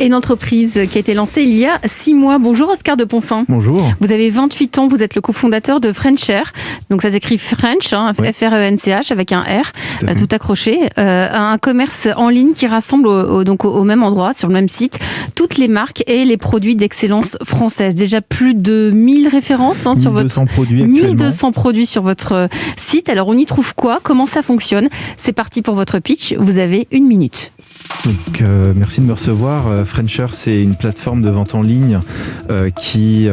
Et une entreprise qui a été lancée il y a 6 mois. Bonjour Oscar de Ponsan. Bonjour. Vous avez 28 ans, vous êtes le cofondateur de French Air. Donc ça s'écrit French, oui. F-R-E-N-C-H avec un R, tout accroché. Un commerce en ligne qui rassemble donc au même endroit, sur le même site, toutes les marques et les produits d'excellence française. Déjà plus de 1000 références sur 1200 produits actuellement. 1200 produits sur votre site. Alors on y trouve quoi? Comment ça fonctionne? C'est parti pour votre pitch. Vous avez 1 minute. Donc, merci de me recevoir. French Air, c'est une plateforme de vente en ligne qui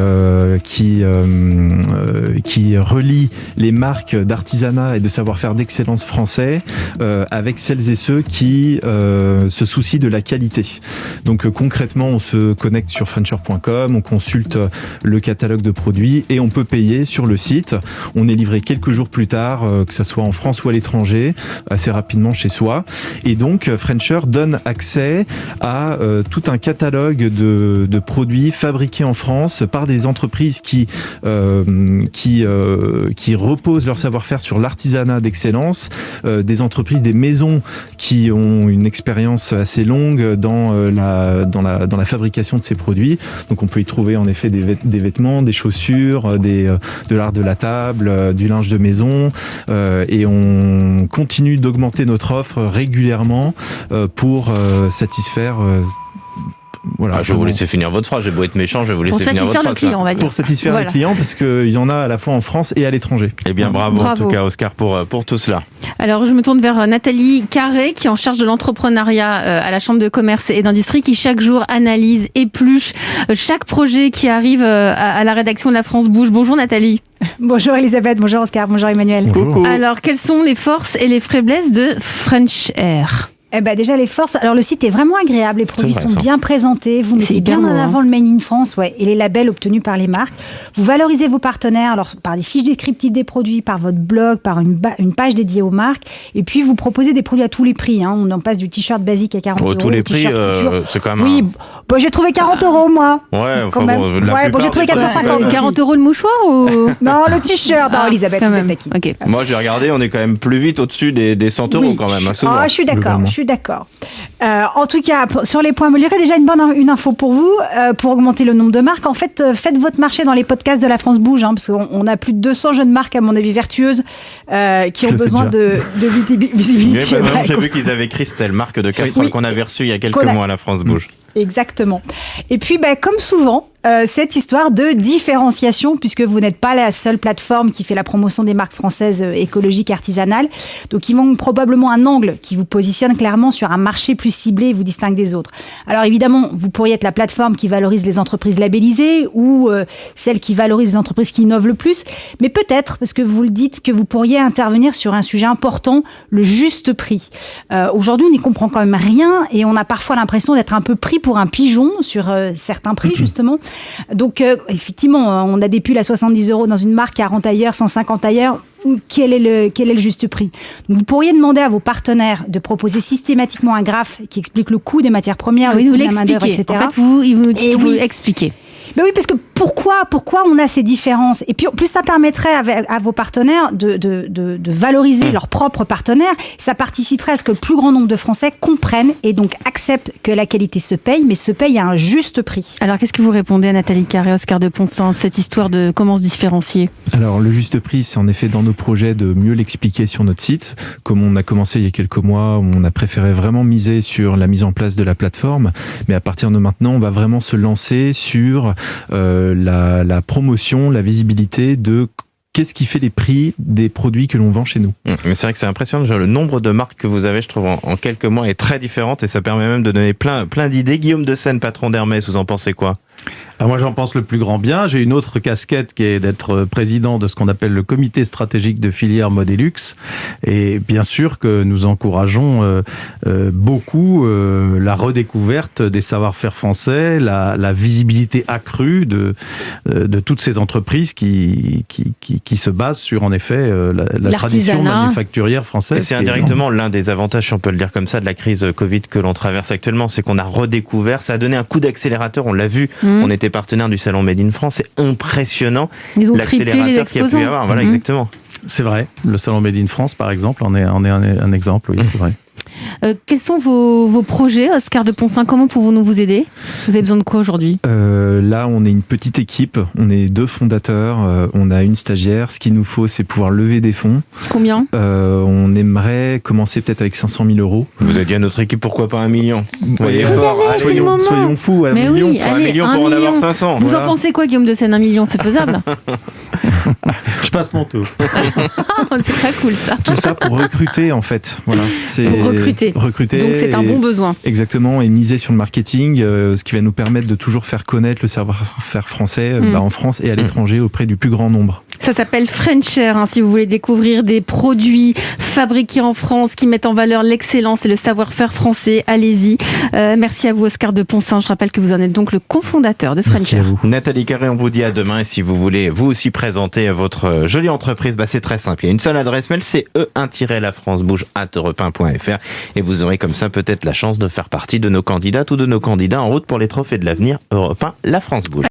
relie les marques d'artisanat et de savoir-faire d'excellence français avec celles et ceux qui se soucient de la qualité. Donc concrètement, on se connecte sur frenchair.com, on consulte le catalogue de produits et on peut payer sur le site. On est livré quelques jours plus tard, que ce soit en France ou à l'étranger, assez rapidement chez soi. Et donc French Air donne accès à tout un catalogue de produits fabriqués en France par des entreprises qui reposent leur savoir-faire sur l'artisanat d'excellence, des entreprises, des maisons qui ont une expérience assez longue dans la fabrication de ces produits. Donc on peut y trouver en effet des vêtements, des chaussures, de l'art de la table, du linge de maison, et on continue d'augmenter notre offre régulièrement pour satisfaire voilà, je vais vous laisser finir votre phrase, j'ai beau être méchant, je vais vous laisser finir votre phrase. Pour satisfaire le client, on va dire. Pour satisfaire les clients, parce qu'il y en a à la fois en France et à l'étranger. Eh bien, bravo en tout cas, Oscar, pour tout cela. Alors, je me tourne vers Nathalie Carré, qui est en charge de l'entrepreneuriat à la Chambre de commerce et d'industrie, qui chaque jour analyse, épluche chaque projet qui arrive à la rédaction de La France Bouge. Bonjour Nathalie. Bonjour Elisabeth, bonjour Oscar, bonjour Emmanuel. Coucou. Alors, quelles sont les forces et les faiblesses de French Air ? Déjà les forces, alors le site est vraiment agréable, les produits sont bien présentés, vous mettez bien en avant le Made in France et les labels obtenus par les marques. Vous valorisez vos partenaires alors, par des fiches descriptives des produits, par votre blog, par une page dédiée aux marques, et puis vous proposez des produits à tous les prix. On en passe du t-shirt basique à 40 euros. Tous les prix, c'est quand même... Oui, j'ai trouvé 40 euros moi. Ouais, quand même. J'ai trouvé 450. 40 euros le mouchoir ou... Non, le t-shirt, Elisabeth, vous êtes taquine. Okay. Moi j'ai regardé, on est quand même plus vite au-dessus des 100 euros quand même, souvent. Je suis d'accord. En tout cas, sur les points améliorés, déjà une info pour vous, pour augmenter le nombre de marques. En fait, faites votre marché dans les podcasts de La France Bouge, parce qu'on a plus de 200 jeunes marques, à mon avis, vertueuses, qui ont besoin de visibilité. J'ai vu qu'ils avaient Christelle, marque de casserole qu'on avait reçue il y a quelques mois à La France Bouge. Exactement. Et puis, comme souvent, cette histoire de différenciation, puisque vous n'êtes pas la seule plateforme qui fait la promotion des marques françaises écologiques artisanales. Donc, il manque probablement un angle qui vous positionne clairement sur un marché plus ciblé et vous distingue des autres. Alors, évidemment, vous pourriez être la plateforme qui valorise les entreprises labellisées ou celle qui valorise les entreprises qui innovent le plus. Mais peut-être, parce que vous le dites, que vous pourriez intervenir sur un sujet important, le juste prix. Aujourd'hui, on n'y comprend quand même rien et on a parfois l'impression d'être un peu pris pour un pigeon sur certains prix, justement. Donc, effectivement, on a des pulls à 70 euros dans une marque, 40 ailleurs, 150 ailleurs. Quel est le juste prix? Donc, vous pourriez demander à vos partenaires de proposer systématiquement un graphe qui explique le coût des matières premières, le coût de la main-d'œuvre, etc. En fait, vous expliquez. Mais oui, parce que pourquoi on a ces différences? Et puis, plus ça permettrait à vos partenaires de valoriser leurs propres partenaires, ça participerait à ce que le plus grand nombre de Français comprennent et donc acceptent que la qualité se paye, mais se paye à un juste prix. Alors, qu'est-ce que vous répondez à Nathalie Carré, Oscar de Ponsan, cette histoire de comment se différencier? Alors, le juste prix, c'est en effet dans nos projets de mieux l'expliquer sur notre site. Comme on a commencé il y a quelques mois, on a préféré vraiment miser sur la mise en place de la plateforme. Mais à partir de maintenant, on va vraiment se lancer sur la promotion, la visibilité de qu'est-ce qui fait les prix des produits que l'on vend chez nous. Mais c'est vrai que c'est impressionnant, déjà, le nombre de marques que vous avez, je trouve, en quelques mois est très différente et ça permet même de donner plein d'idées. Guillaume de Seine, patron d'Hermès, vous en pensez quoi? Moi, j'en pense le plus grand bien. J'ai une autre casquette qui est d'être président de ce qu'on appelle le comité stratégique de filière Modélux. Et bien sûr que nous encourageons beaucoup la redécouverte des savoir-faire français, la visibilité accrue de toutes ces entreprises qui se basent sur, en effet, la tradition manufacturière française. Et c'est indirectement l'un des avantages, si on peut le dire comme ça, de la crise Covid que l'on traverse actuellement, c'est qu'on a redécouvert, ça a donné un coup d'accélérateur, on l'a vu, on était partenaire du salon Made in France, c'est impressionnant l'accélérateur qu'il y a pu y avoir. Voilà, exactement. C'est vrai, le salon Made in France, par exemple, en est un exemple, oui, c'est vrai. Quels sont vos projets, Oscar de Poncin? Comment pouvons-nous vous aider? Vous avez besoin de quoi aujourd'hui? Là, on est une petite équipe. On est 2 fondateurs. On a une stagiaire. Ce qu'il nous faut, c'est pouvoir lever des fonds. Combien? On aimerait commencer peut-être avec 500 000 euros. Vous avez dit à notre équipe, pourquoi pas 1 million? Voyez fort. Soyons fous. Mais million. oui, allez, 1 million pour en avoir 500. Vous en pensez quoi, Guillaume de Seine? 1 million, c'est faisable? Je passe mon tour. C'est très cool ça. Tout ça pour recruter en fait. Voilà. Pour recruter. Donc c'est un bon besoin. Exactement, et miser sur le marketing, ce qui va nous permettre de toujours faire connaître le savoir-faire français en France et à l'étranger auprès du plus grand nombre. Ça s'appelle Frencher, si vous voulez découvrir des produits fabriqués en France qui mettent en valeur l'excellence et le savoir-faire français. Allez-y. Merci à vous, Oscar de Poncin. Je rappelle que vous en êtes donc le cofondateur de Frencher. Nathalie Carré, on vous dit à demain. Et si vous voulez vous aussi présenter votre jolie entreprise, c'est très simple. Il y a une seule adresse mail, c'est e1-lafrancebouge@europe1.fr. Et vous aurez comme ça peut-être la chance de faire partie de nos candidates ou de nos candidats en route pour les trophées de l'avenir. Europe 1, la France bouge.